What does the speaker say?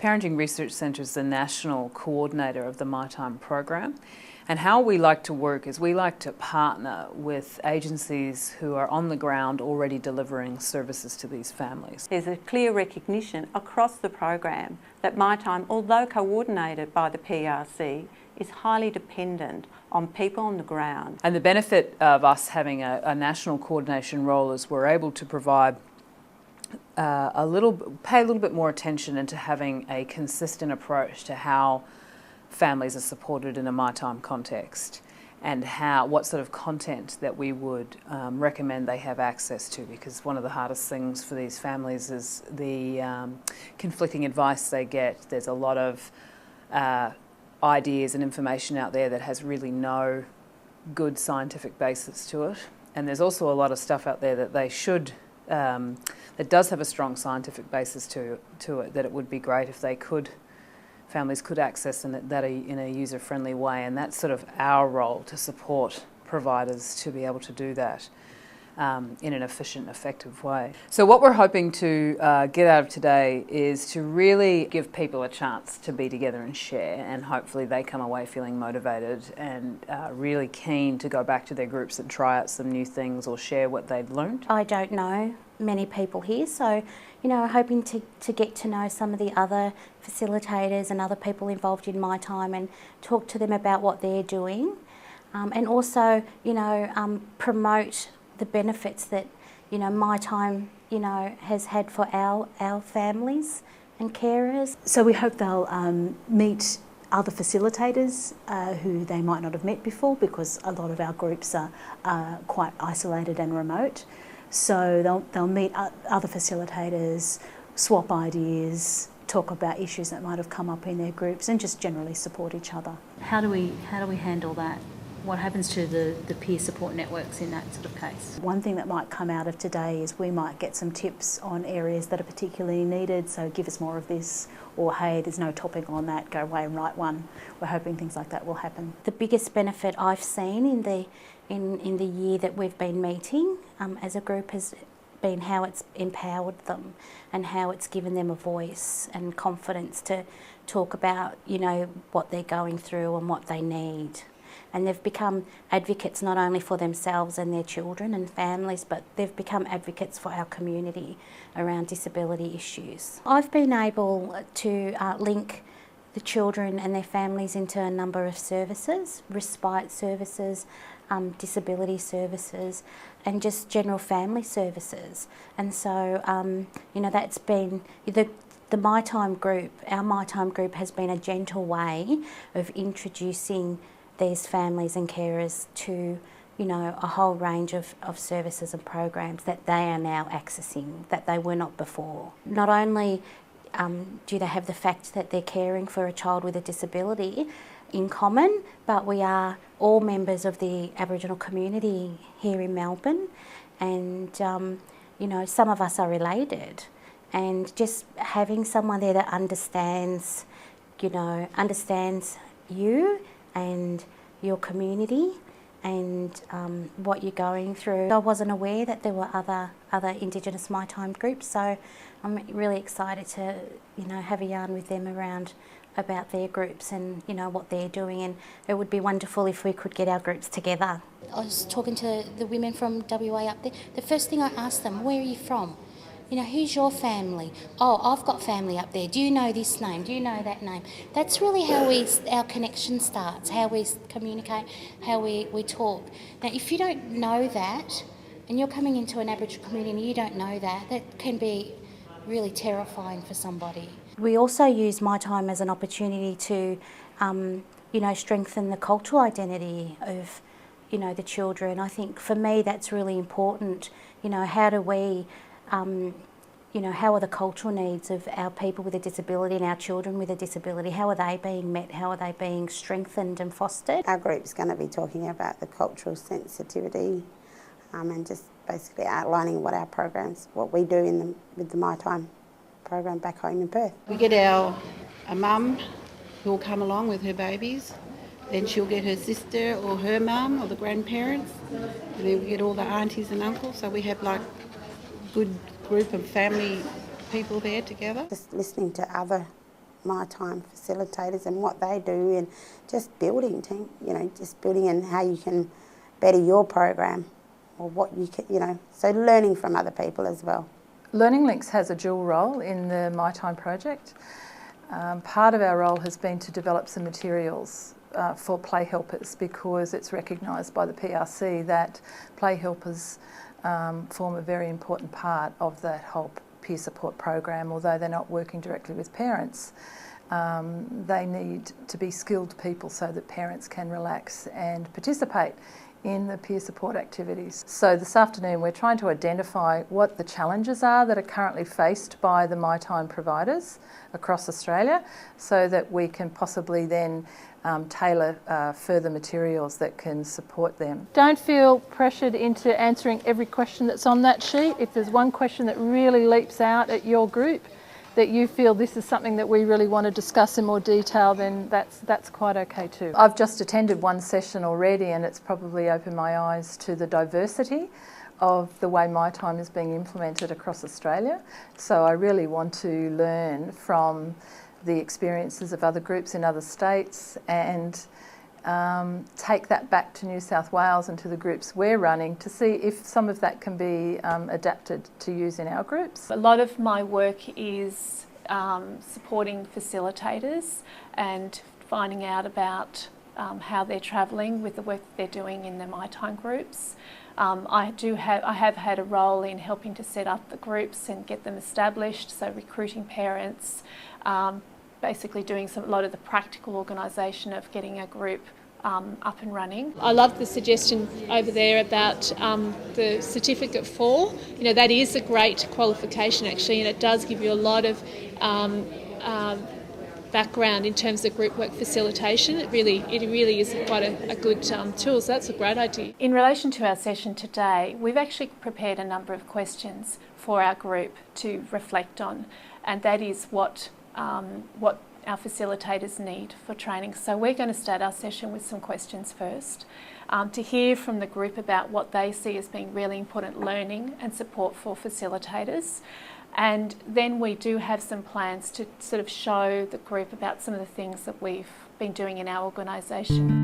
Parenting Research Centre is the national coordinator of the MyTime program, and how we like to work is we like to partner with agencies who are on the ground already delivering services to these families. There's a clear recognition across the program that MyTime, although coordinated by the PRC, is highly dependent on people on the ground. And the benefit of us having a national coordination role is we're able to provide pay a little bit more attention into having a consistent approach to how families are supported in a MyTime context, and what sort of content that we would recommend they have access to, because one of the hardest things for these families is the conflicting advice they get. There's a lot of ideas and information out there that has really no good scientific basis to it, and there's also a lot of stuff out there that they should that does have a strong scientific basis to it, that it would be great if families could access in a user-friendly way, and that's sort of our role, to support providers to be able to do that in an efficient, effective way. So what we're hoping to get out of today is to really give people a chance to be together and share, and hopefully they come away feeling motivated and really keen to go back to their groups and try out some new things or share what they've learned. I don't know many people here, so hoping to get to know some of the other facilitators and other people involved in MyTime and talk to them about what they're doing, and also promote the benefits that MyTime has had for our families and carers. So we hope they'll meet other facilitators who they might not have met before, because a lot of our groups are quite isolated and remote. So they'll meet other facilitators, swap ideas, talk about issues that might have come up in their groups, and just generally support each other. How do we handle that? What happens to the peer support networks in that sort of case? One thing that might come out of today is we might get some tips on areas that are particularly needed, so give us more of this, or hey, there's no topic on that, go away and write one. We're hoping things like that will happen. The biggest benefit I've seen in the year that we've been meeting as a group has been how it's empowered them and how it's given them a voice and confidence to talk about what they're going through and what they need. And they've become advocates not only for themselves and their children and families, but they've become advocates for our community around disability issues. I've been able to link the children and their families into a number of services, respite services, disability services, and just general family services. And so, that's been the MyTime group. Our MyTime group has been a gentle way of introducing these families and carers to a whole range of services and programs that they are now accessing that they were not before. Not only do they have the fact that they're caring for a child with a disability in common, but we are all members of the Aboriginal community here in Melbourne, and some of us are related, and just having someone there that understands you and your community and what you're going through. I wasn't aware that there were other Indigenous MyTime groups, so I'm really excited to have a yarn with them about their groups and what they're doing, and it would be wonderful if we could get our groups together. I was talking to the women from WA up there. The first thing I asked them, where are you from? Who's your family? Oh, I've got family up there. Do you know this name? Do you know that name? That's really how our connection starts, how we communicate, how we talk. Now, if you don't know that, and you're coming into an Aboriginal community and you don't know that, that can be really terrifying for somebody. We also use MyTime as an opportunity to, strengthen the cultural identity of, the children. I think for me that's really important. How do we how are the cultural needs of our people with a disability and our children with a disability, how are they being met, how are they being strengthened and fostered? Our group's going to be talking about the cultural sensitivity and just basically outlining what our programs, what we do with the MyTime program back home in Perth. We get a mum who will come along with her babies, then she'll get her sister or her mum or the grandparents, and then we get all the aunties and uncles, so we have like good group of family people there together. Just listening to other MyTime facilitators and what they do, and just building just building and how you can better your program, or what you can, so learning from other people as well. Learning Links has a dual role in the MyTime project. Part of our role has been to develop some materials for play helpers, because it's recognised by the PRC that play helpers form a very important part of that whole peer support program. Although they're not working directly with parents, they need to be skilled people so that parents can relax and participate in the peer support activities. So this afternoon we're trying to identify what the challenges are that are currently faced by the MyTime providers across Australia, so that we can possibly then tailor further materials that can support them. Don't feel pressured into answering every question that's on that sheet. If there's one question that really leaps out at your group, that you feel this is something that we really want to discuss in more detail, then that's quite okay too. I've just attended one session already, and it's probably opened my eyes to the diversity of the way MyTime is being implemented across Australia. So I really want to learn from the experiences of other groups in other states, and take that back to New South Wales and to the groups we're running to see if some of that can be adapted to use in our groups. A lot of my work is supporting facilitators and finding out about how they're travelling with the work that they're doing in the MyTime groups. I have had a role in helping to set up the groups and get them established, so recruiting parents, basically doing a lot of the practical organisation of getting a group up and running. I love the suggestion over there about the Certificate 4. That is a great qualification actually, and it does give you a lot of background in terms of group work facilitation. It really is quite a good tool, so that's a great idea. In relation to our session today, we've actually prepared a number of questions for our group to reflect on, and that is what our facilitators need for training. So we're going to start our session with some questions first, to hear from the group about what they see as being really important learning and support for facilitators. And then we do have some plans to sort of show the group about some of the things that we've been doing in our organisation.